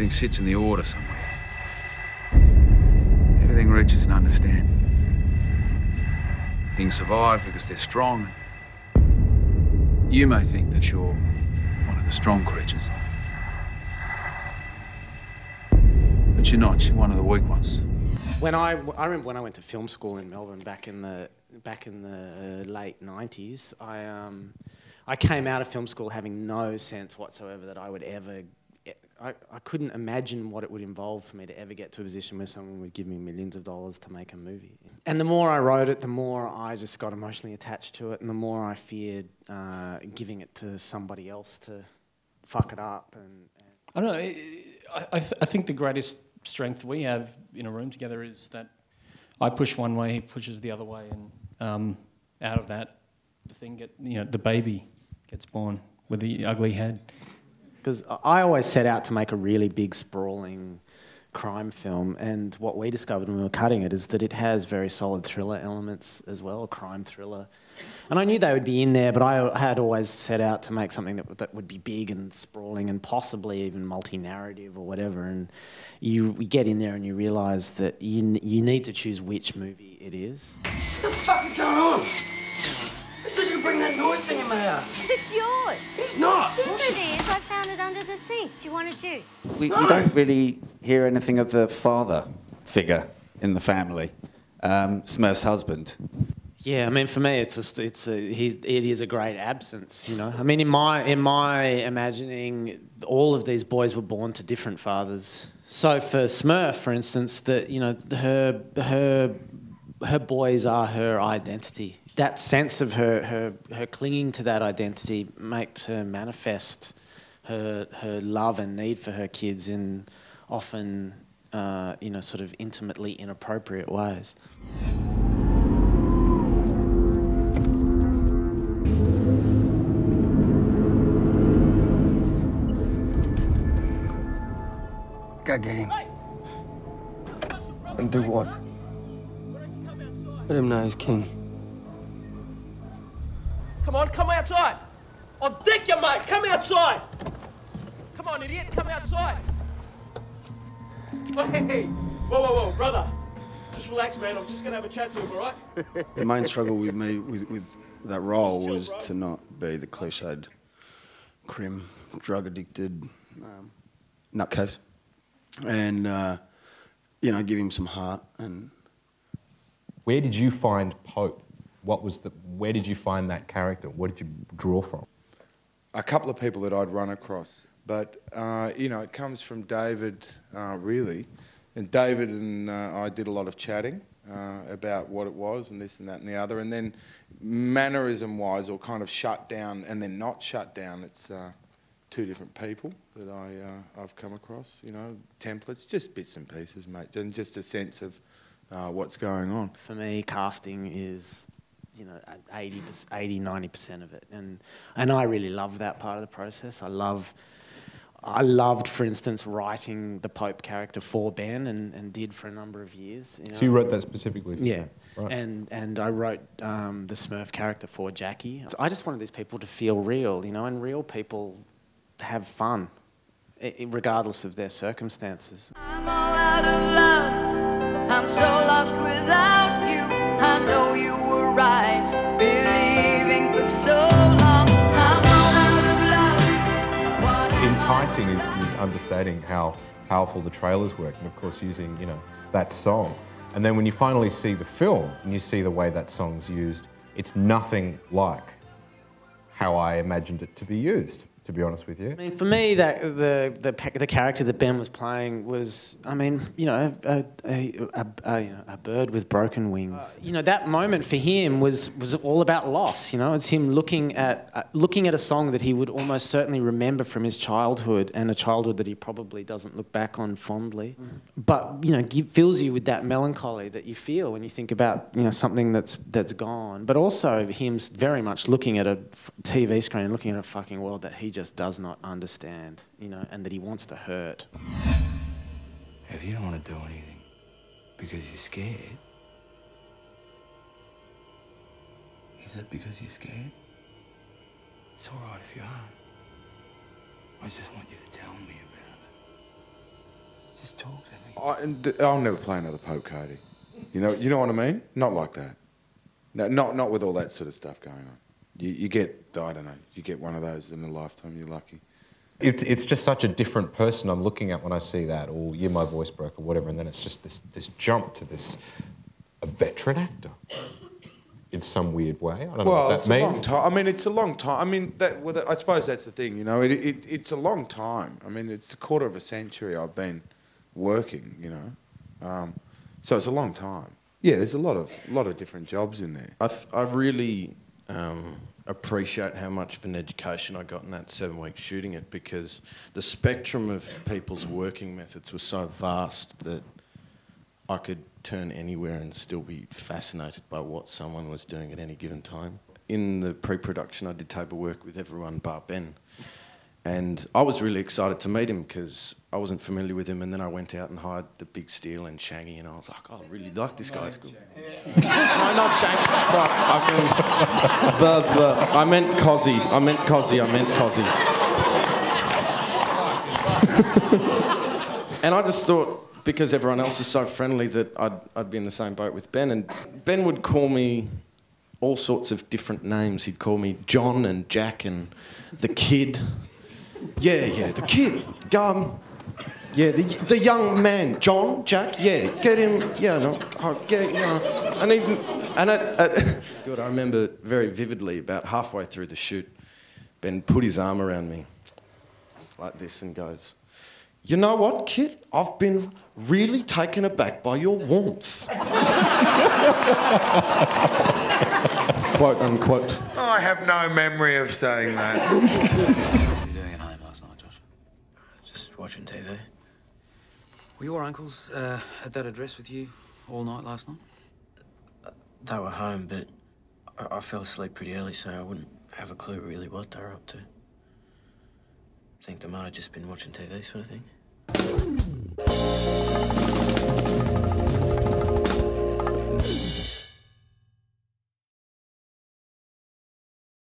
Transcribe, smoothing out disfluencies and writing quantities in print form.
Everything sits in the order somewhere. Everything reaches an understanding. Things survive because they're strong. You may think that you're one of the strong creatures. But you're not. You're one of the weak ones. I remember when I went to film school in Melbourne back in the late 90s, I came out of film school having no sense whatsoever that I would ever... I couldn't imagine what it would involve for me to ever get to a position where someone would give me millions of dollars to make a movie. And the more I wrote it, the more I just got emotionally attached to it, and the more I feared giving it to somebody else to fuck it up. I don't know. I think the greatest strength we have in a room together is that I push one way, he pushes the other way, and out of that, the baby gets born with the ugly head. Because I always set out to make a really big, sprawling crime film, and what we discovered when we were cutting it is that it has very solid thriller elements as well, a crime thriller. And I knew they would be in there, but I had always set out to make something that would be big and sprawling and possibly even multi-narrative or whatever. And you get in there and you realise that you need to choose which movie it is. What the fuck is going on? I said you could bring that noise thing in my house. It's yours. It's not. Yes, it is. I found it under the sink. Do you want a juice? We don't really hear anything of the father figure in the family, Smurf's husband. Yeah, I mean, for me, it is a great absence, you know. I mean, in my imagining, all of these boys were born to different fathers. So for Smurf, for instance, her boys are her identity. That sense of her clinging to that identity makes her manifest her love and need for her kids in often, sort of intimately inappropriate ways. Go get him. And do what? Let him know he's king. Come on, come outside. I'll dick you, mate. Come outside. Come on, idiot. Come outside. Hey, whoa, brother. Just relax, man. I'm just going to have a chat to him, all right? The main struggle with me with that role was to not be the cliched crim, drug-addicted nutcase. And, give him some heart. And where did you find Pope? Where did you find that character? What did you draw from? a couple of people that I'd run across. But, it comes from David, really. And David and I did a lot of chatting about what it was and this and that and the other. And then mannerism-wise, or kind of shut down and then not shut down, it's two different people that I've come across, templates, just bits and pieces, mate, and just a sense of what's going on. For me, casting is 80, 90% of it, and I really love that part of the process. I loved, for instance, writing the Pope character for Ben, and did for a number of years. So you wrote that specifically for Ben? Right. And I wrote the Smurf character for Jackie. So I just wanted these people to feel real, and real people have fun, regardless of their circumstances. I'm all out of love. I'm so lost without you. I know you were right, believing for so long. I'm all out of love. Enticing is understating how powerful the trailers work, and of course using that song. And then when you finally see the film and you see the way that song's used, it's nothing like how I imagined it to be used, to be honest with you. I mean, for me, that the character that Ben was playing was, a bird with broken wings. That moment for him was all about loss. It's him looking at a song that he would almost certainly remember from his childhood, and a childhood that he probably doesn't look back on fondly. But fills you with that melancholy that you feel when you think about something that's gone. But also him very much looking at a TV screen, and looking at a fucking world that he just does not understand, and that he wants to hurt. If you don't want to do anything because you're scared, is it because you're scared? It's all right if you are. I just want you to tell me about it. Just talk to me. I'll never play another Pope Cody. You know what I mean? Not like that. No, not with all that sort of stuff going on. You get, I don't know, you get one of those in a lifetime. You're lucky. It's just such a different person I'm looking at when I see that, or "Yeah, my voice broke," or whatever, and then it's just this jump to a veteran actor in some weird way. I don't know what that means. Well, it's a long time. I mean, it's a long time. I mean, I suppose that's the thing, you know. It's a long time. I mean, it's a quarter of a century I've been working, you know. So it's a long time. Yeah, there's a lot of different jobs in there. I really appreciate how much of an education I got in that 7 weeks shooting it, because the spectrum of people's working methods was so vast that I could turn anywhere and still be fascinated by what someone was doing at any given time. In the pre-production, I did table work with everyone bar Ben. And I was really excited to meet him because I wasn't familiar with him, and then I went out and hired the Big Steel and Shangy, and I was like, oh, I really like this guy. He's good. No, not Shangy. Sorry, I meant Cozzy. I meant Cozzy. And I just thought, because everyone else is so friendly, that I'd be in the same boat with Ben. And Ben would call me all sorts of different names. He'd call me John and Jack and the Kid. Yeah, the Kid. Yeah, the young man, John, Jack. Yeah, get him. Yeah, no, get and even God, I remember very vividly. About halfway through the shoot, Ben put his arm around me like this and goes, "You know what, Kid? I've been really taken aback by your warmth." Quote unquote. I have no memory of saying that. What were you doing at home last night, Josh? Just watching TV. Were your uncles at that address with you all night last night? They were home, but I fell asleep pretty early, so I wouldn't have a clue really what they were up to. Think they might have just been watching TV, sort of thing.